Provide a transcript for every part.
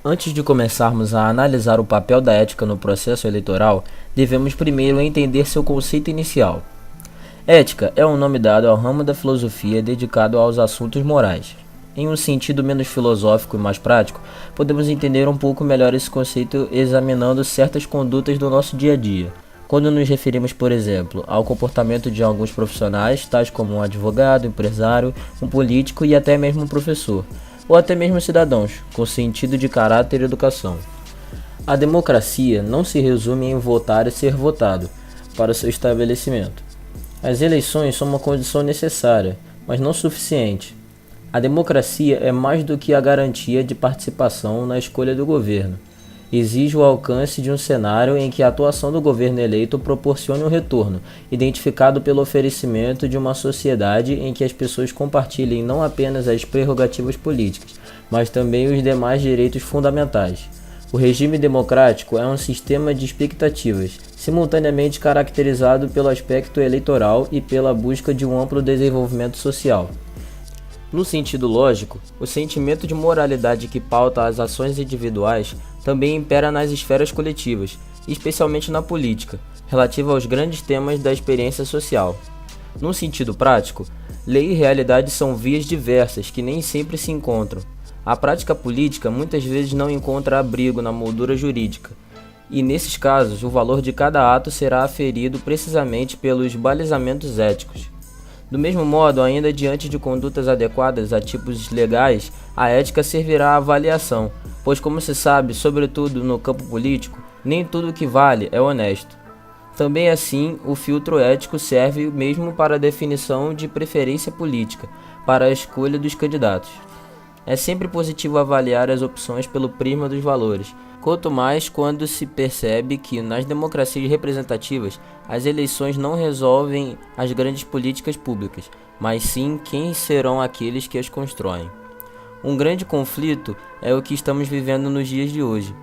Antes de começarmos a analisar o papel da ética no processo eleitoral, devemos primeiro entender seu conceito inicial. Ética é um nome dado ao ramo da filosofia dedicado aos assuntos morais. Em um sentido menos filosófico e mais prático, podemos entender um pouco melhor esse conceito examinando certas condutas do nosso dia a dia. Quando nos referimos, por exemplo, ao comportamento de alguns profissionais, tais como um advogado, empresário, um político e até mesmo um professor, ou até mesmo cidadãos, com sentido de caráter e educação. A democracia não se resume em votar e ser votado para o seu estabelecimento. As eleições são uma condição necessária, mas não suficiente. A democracia é mais do que a garantia de participação na escolha do governo. Exige o alcance de um cenário em que a atuação do governo eleito proporcione um retorno, identificado pelo oferecimento de uma sociedade em que as pessoas compartilhem não apenas as prerrogativas políticas, mas também os demais direitos fundamentais. O regime democrático é um sistema de expectativas, simultaneamente caracterizado pelo aspecto eleitoral e pela busca de um amplo desenvolvimento social. No sentido lógico, o sentimento de moralidade que pauta as ações individuais também impera nas esferas coletivas, especialmente na política, relativa aos grandes temas da experiência social. Num sentido prático, lei e realidade são vias diversas que nem sempre se encontram. A prática política muitas vezes não encontra abrigo na moldura jurídica, e nesses casos o valor de cada ato será aferido precisamente pelos balizamentos éticos. Do mesmo modo, ainda diante de condutas adequadas a tipos legais, a ética servirá à avaliação, pois como se sabe, sobretudo no campo político, nem tudo que vale é honesto. Também assim, o filtro ético serve mesmo para a definição de preferência política, para a escolha dos candidatos. É sempre positivo avaliar as opções pelo prisma dos valores, quanto mais quando se percebe que, nas democracias representativas, as eleições não resolvem as grandes políticas públicas, mas sim quem serão aqueles que as constroem. Um grande conflito é o que estamos vivendo nos dias de hoje,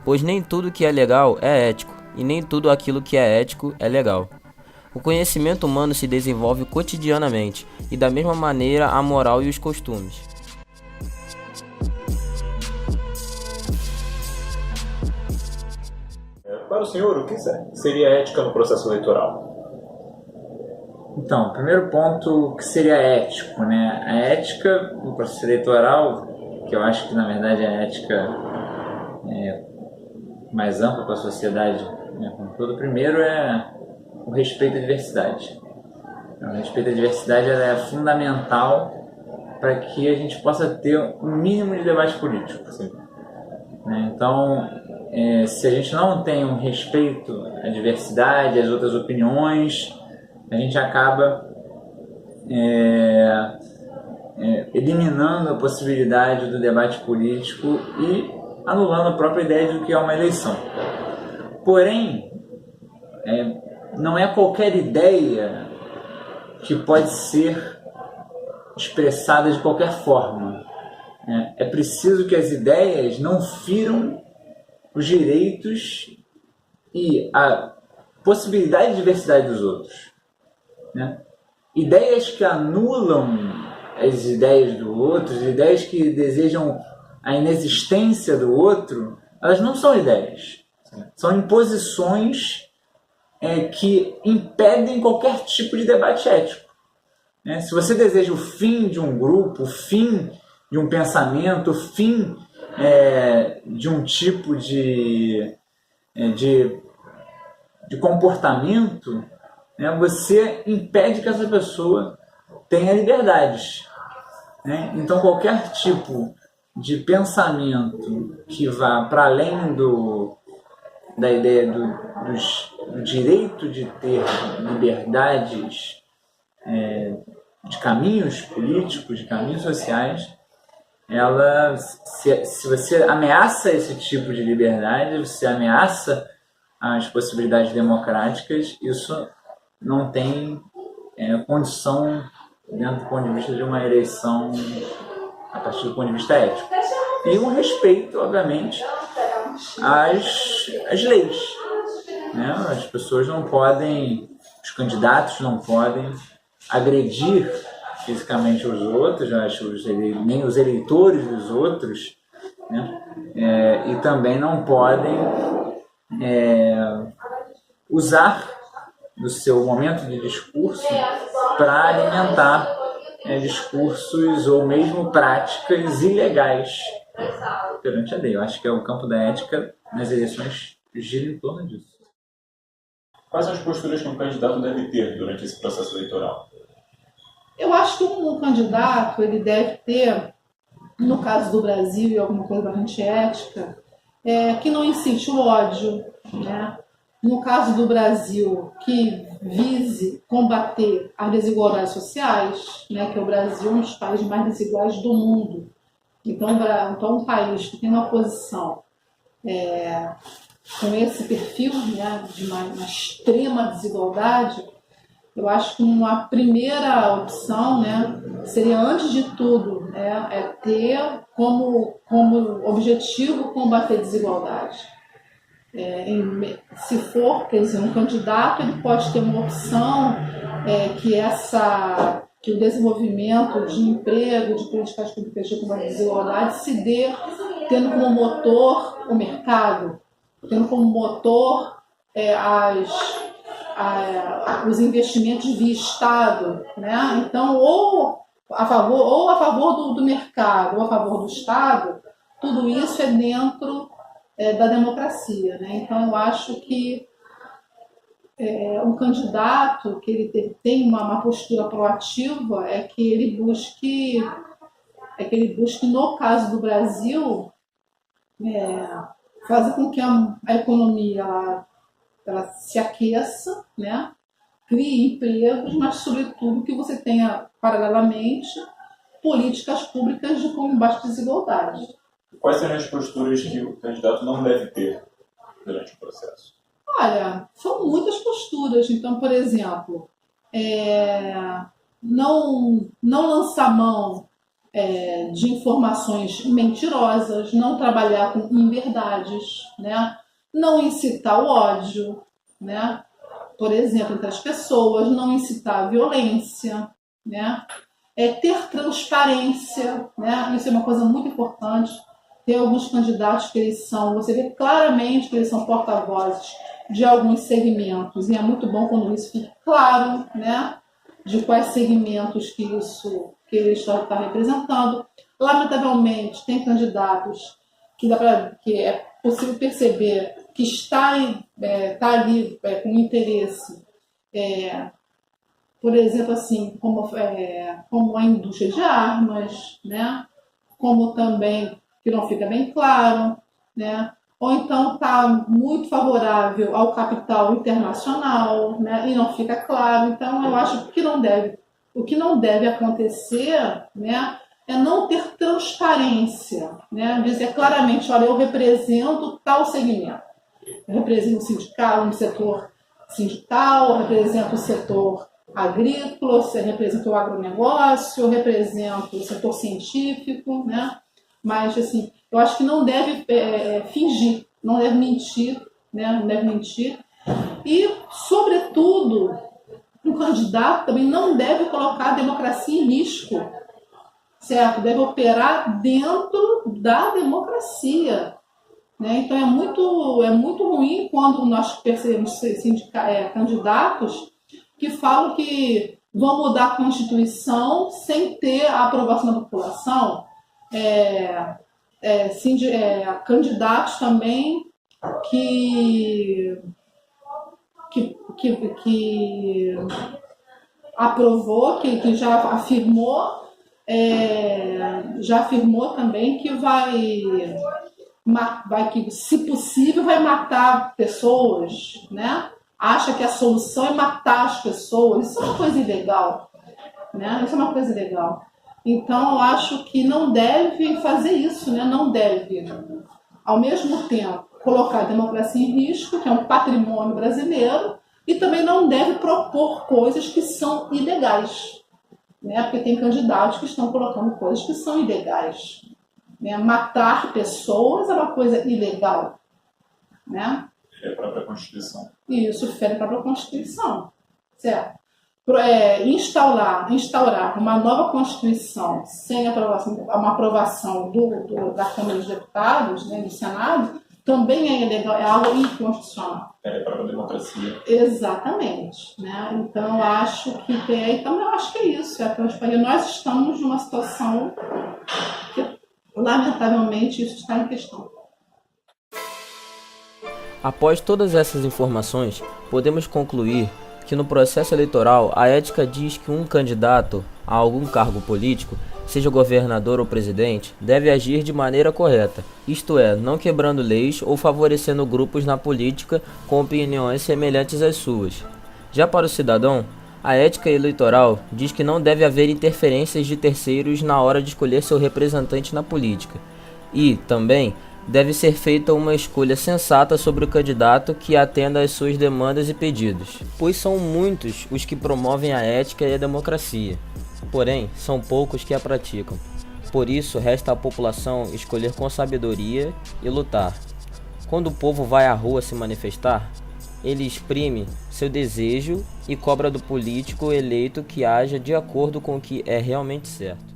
pois nem tudo que é legal é ético, e nem tudo aquilo que é ético é legal. O conhecimento humano se desenvolve cotidianamente, e da mesma maneira a moral e os costumes. Para o senhor, o que seria ética no processo eleitoral? Então, primeiro ponto, o que seria ético, né? A ética no processo eleitoral, que eu acho que na verdade a ética mais ampla para a sociedade, né, como todo, primeiro é o respeito à diversidade. O respeito à diversidade ela é fundamental para que a gente possa ter um mínimo de debate político, né? Então, se a gente não tem um respeito à diversidade, às outras opiniões, a gente acaba eliminando a possibilidade do debate político e anulando a própria ideia de que é uma eleição. Porém, não é qualquer ideia que pode ser expressada de qualquer forma. É preciso que as ideias não firam os direitos e a possibilidade de diversidade dos outros, né? Ideias que anulam as ideias do outro, ideias que desejam a inexistência do outro, elas não são ideias, são imposições que impedem qualquer tipo de debate ético, né? Se você deseja o fim de um grupo, o fim de um pensamento, o fim de um tipo de comportamento, né, você impede que essa pessoa tenha liberdades, né? Então, qualquer tipo de pensamento que vá para além da ideia do direito de ter liberdades de caminhos políticos, de caminhos sociais, se você ameaça esse tipo de liberdade, você ameaça as possibilidades democráticas, isso não tem condição dentro do ponto de vista de uma eleição a partir do ponto de vista ético. E um respeito, obviamente, às leis, né? As pessoas não podem, os candidatos não podem agredir fisicamente os outros, nem os eleitores dos outros, né? e também não podem usar do seu momento de discurso para alimentar discursos ou mesmo práticas ilegais perante a lei. Eu acho que o campo da ética nas eleições gira em torno disso. Quais são as posturas que um candidato deve ter durante esse processo eleitoral? Eu acho que um candidato ele deve ter, no caso do Brasil, e alguma coisa bastante ética, que não incite o ódio, né? No caso do Brasil, que vise combater as desigualdades sociais, né? Que o Brasil é um dos países mais desiguais do mundo. Então, um país que tem uma posição com esse perfil, né, de uma extrema desigualdade, eu acho que uma primeira opção, né, seria, antes de tudo, ter como objetivo combater desigualdade. Se for, quer dizer, um candidato, ele pode ter uma opção que o desenvolvimento de emprego, de políticas públicas de combate à desigualdade se dê tendo como motor o mercado, tendo como motor os investimentos via Estado, né? Então, ou a favor do mercado, ou a favor do Estado, tudo isso é dentro da democracia, né? Então, eu acho que um candidato que ele tem uma postura proativa é que ele busque, no caso do Brasil, fazer com que a economia ela se aqueça, né? Crie empregos, mas, sobretudo, que você tenha, paralelamente, políticas públicas de combate à desigualdade. Quais seriam as posturas que o candidato não deve ter durante o processo? Olha, são muitas posturas. Então, por exemplo, não lançar mão de informações mentirosas, não trabalhar com inverdades, né? Não incitar o ódio, né? Por exemplo, entre as pessoas, não incitar a violência, né? Ter transparência, né? Isso é uma coisa muito importante. Tem alguns candidatos que você vê claramente que eles são porta-vozes de alguns segmentos, e é muito bom quando isso fica claro, né? De quais segmentos que ele está representando. Lamentavelmente, tem candidatos que é possível perceber que está ali com interesse, por exemplo, assim, como a indústria de armas, né? Como também, que não fica bem claro, né? Ou então está muito favorável ao capital internacional, né? E não fica claro. Então, eu acho que o que não deve acontecer, né, é não ter transparência, né? Dizer claramente, olha, eu represento tal segmento. Eu represento o setor sindical, eu represento o setor agrícola, eu represento o agronegócio, eu represento o setor científico, né? Mas, assim, eu acho que não deve fingir, não deve mentir, né? Não deve mentir. E, sobretudo, o candidato também não deve colocar a democracia em risco, certo? Deve operar dentro da democracia, né? Então, é muito ruim quando nós percebemos candidatos que falam que vão mudar a Constituição sem ter a aprovação da população. Candidatos também que aprovou, que já afirmou também que que, se possível, vai matar pessoas, né? Acha que a solução é matar as pessoas. Isso é uma coisa ilegal, né? Isso é uma coisa ilegal. Então, eu acho que não deve fazer isso, né? Não deve, ao mesmo tempo, colocar a democracia em risco, que é um patrimônio brasileiro, e também não deve propor coisas que são ilegais, né? Porque tem candidatos que estão colocando coisas que são ilegais, né? Matar pessoas é uma coisa ilegal, né? É a própria Constituição. Isso fere a própria Constituição, certo? instaurar uma nova Constituição sem uma aprovação da Câmara dos Deputados, né, do Senado, também é ilegal, é algo inconstitucional. É para a democracia. Exatamente. Né? Então, eu acho que é isso. Nós estamos numa situação que, lamentavelmente, isso está em questão. Após todas essas informações, podemos concluir que no processo eleitoral a ética diz que um candidato a algum cargo político, seja governador ou presidente, deve agir de maneira correta, isto é, não quebrando leis ou favorecendo grupos na política com opiniões semelhantes às suas. Já para o cidadão, a ética eleitoral diz que não deve haver interferências de terceiros na hora de escolher seu representante na política, e, também, deve ser feita uma escolha sensata sobre o candidato que atenda às suas demandas e pedidos, pois são muitos os que promovem a ética e a democracia, porém são poucos que a praticam. Por isso resta à população escolher com sabedoria e lutar. Quando o povo vai à rua se manifestar, ele exprime seu desejo e cobra do político eleito que haja de acordo com o que é realmente certo.